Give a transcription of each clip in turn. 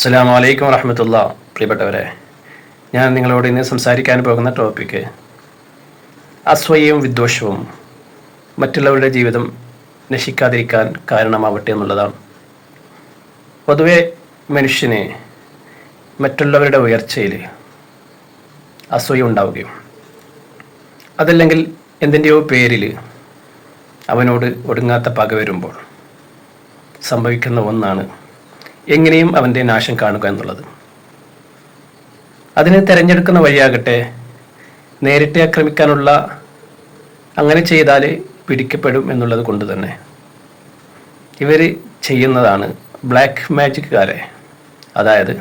അസ്സലാമു അലൈക്കും വറഹ്മത്തുള്ളാഹി. പ്രിയപ്പെട്ടവരെ, ഞാൻ നിങ്ങളോട് ഇന്ന് സംസാരിക്കാൻ പോകുന്ന ടോപ്പിക്ക് അസൂയയും വിദ്വേഷവും മറ്റുള്ളവരുടെ ജീവിതം നശിക്കാതിരിക്കാൻ കാരണമാവട്ടെ എന്നുള്ളതാണ്. പൊതുവെ മനുഷ്യന് മറ്റുള്ളവരുടെ ഉയർച്ചയിൽ അസൂയ ഉണ്ടാവുകയും അതല്ലെങ്കിൽ എന്തിൻ്റെയോ പേരിൽ അവനോട് ഒടുങ്ങാത്ത പക വരുമ്പോൾ സംഭവിക്കുന്ന ഒന്നാണ് എങ്ങനെയും അവൻ്റെ നാശം കാണുക എന്നുള്ളത്. അതിന് തിരഞ്ഞെടുക്കുന്ന വഴിയാകട്ടെ നേരിട്ട് ആക്രമിക്കാനുള്ള, അങ്ങനെ ചെയ്താൽ പിടിക്കപ്പെടും എന്നുള്ളത് കൊണ്ട് തന്നെ ഇവർ ചെയ്യുന്നതാണ് ബ്ലാക്ക് മാജിക്കുകാരെ, അതായത്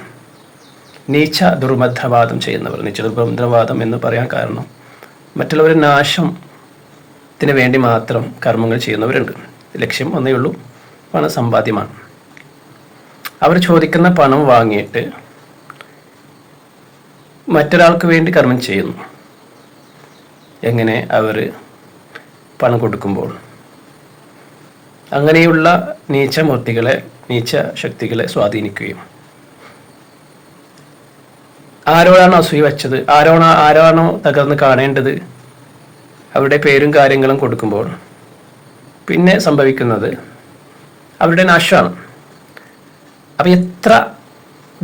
നീച്ച ദുർമന്ത്രവാദം ചെയ്യുന്നവർ. നീച്ച ദുർമന്ത്രവാദം എന്ന് പറയാൻ കാരണം മറ്റുള്ളവരുടെ നാശത്തിന് വേണ്ടി മാത്രം കർമ്മങ്ങൾ ചെയ്യുന്നവരുണ്ട്. ലക്ഷ്യം ഒന്നേ ഉള്ളൂ, പണസമ്പാദ്യമാണ്. അവർ ചോദിക്കുന്ന പണം വാങ്ങിയിട്ട് മറ്റൊരാൾക്ക് വേണ്ടി കർമ്മം ചെയ്യുന്നു. എങ്ങനെ? അവർ പണം കൊടുക്കുമ്പോൾ അങ്ങനെയുള്ള നീച്ചമൂർത്തികളെ, നീച്ച ശക്തികളെ സ്വാധീനിക്കുകയും ആരോടാണോ അസൂയ വച്ചത്, ആരാണോ തകർന്ന് കാണേണ്ടത്, അവരുടെ പേരും കാര്യങ്ങളും കൊടുക്കുമ്പോൾ പിന്നെ സംഭവിക്കുന്നത് അവരുടെ നാശമാണ്. അപ്പം എത്ര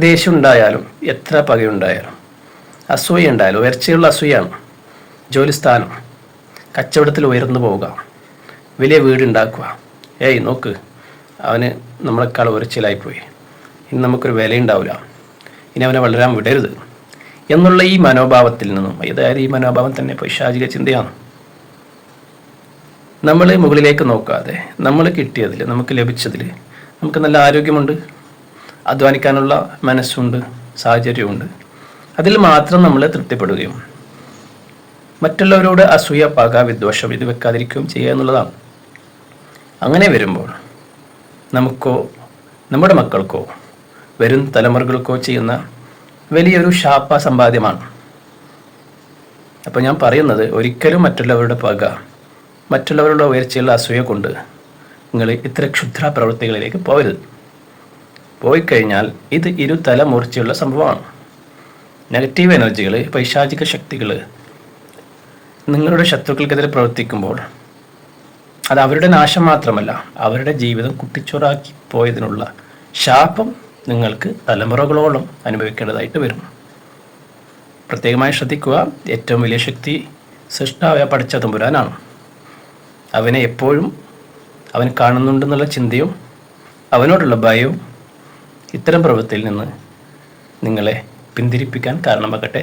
ദേഷ്യം ഉണ്ടായാലും, എത്ര പകയുണ്ടായാലും, അസൂയ ഉണ്ടായാലും, ഉയർച്ചയുള്ള അസൂയാണ്. ജോലിസ്ഥാനം, കച്ചവടത്തിൽ ഉയർന്നു പോവുക, വലിയ വീടുണ്ടാക്കുക. ഏയ് നോക്ക്, അവന് നമ്മളെക്കാൾ ഉയർച്ചയിലായിപ്പോയി, ഇനി നമുക്കൊരു വിലയുണ്ടാവില്ല, ഇനി അവനെ വളരാൻ വിടരുത് എന്നുള്ള ഈ മനോഭാവത്തിൽ നിന്നും, അതായത് ഈ മനോഭാവം തന്നെ പൈശാചിക ചിന്തയാണ്. നമ്മൾ മുകളിലേക്ക് നോക്കാതെ നമ്മൾ കിട്ടിയതിൽ, നമുക്ക് ലഭിച്ചതിൽ നമുക്ക് നല്ല ആരോഗ്യമുണ്ട്, അധ്വാനിക്കാനുള്ള മനസ്സുണ്ട്, സാഹചര്യമുണ്ട്, അതിൽ മാത്രം നമ്മൾ തൃപ്തിപ്പെടുകയും മറ്റുള്ളവരോട് അസൂയ, പക, വിദ്വേഷം ഇത് വെക്കാതിരിക്കുകയും ചെയ്യുക എന്നുള്ളതാണ്. അങ്ങനെ വരുമ്പോൾ നമുക്കോ നമ്മുടെ മക്കൾക്കോ വരും തലമുറകൾക്കോ ചെയ്യുന്ന വലിയൊരു ശാപ സമ്പാദ്യമാണ്. അപ്പോൾ ഞാൻ പറയുന്നത്, ഒരിക്കലും മറ്റുള്ളവരുടെ പക, മറ്റുള്ളവരുടെ ഉയർച്ചയുള്ള അസൂയ കൊണ്ട് നിങ്ങൾ ഇത്ര ക്ഷുദ്ര പ്രവൃത്തികളിലേക്ക് പോകരുത്. പോയി കഴിഞ്ഞാൽ ഇത് ഇരുതല മൂർച്ചയുള്ള സംഭവമാണ്. നെഗറ്റീവ് എനർജികൾ, പൈശാചിക ശക്തികൾ നിങ്ങളുടെ ശത്രുക്കൾക്കെതിരെ പ്രവർത്തിക്കുമ്പോൾ അത് അവരുടെ നാശം മാത്രമല്ല, അവരുടെ ജീവിതം കുട്ടിച്ചോറാക്കി പോയതിനുള്ള ശാപം നിങ്ങൾക്ക് തലമുറകളോളം അനുഭവിക്കേണ്ടതായിട്ട് വരും. പ്രത്യേകമായി ശ്രദ്ധിക്കുക. ഏറ്റവും വലിയ ശക്തി സൃഷ്ടാവായ പടച്ച തമ്പുരാനാണ്. അവനെ എപ്പോഴും അവൻ കാണുന്നുണ്ടെന്നുള്ള ചിന്തയും അവനോടുള്ള ഭയവും ഇത്തരം പ്രവൃത്തിയിൽ നിന്ന് നിങ്ങളെ പിന്തിരിപ്പിക്കാൻ കാരണമാകട്ടെ.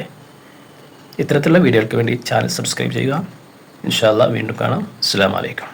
ഇത്തരത്തിലുള്ള വീഡിയോകൾക്ക് വേണ്ടി ചാനൽ സബ്സ്ക്രൈബ് ചെയ്യുക. ഇൻഷാ അല്ലാഹ് വീണ്ടും കാണാം. അസ്സലാമു അലൈക്കും.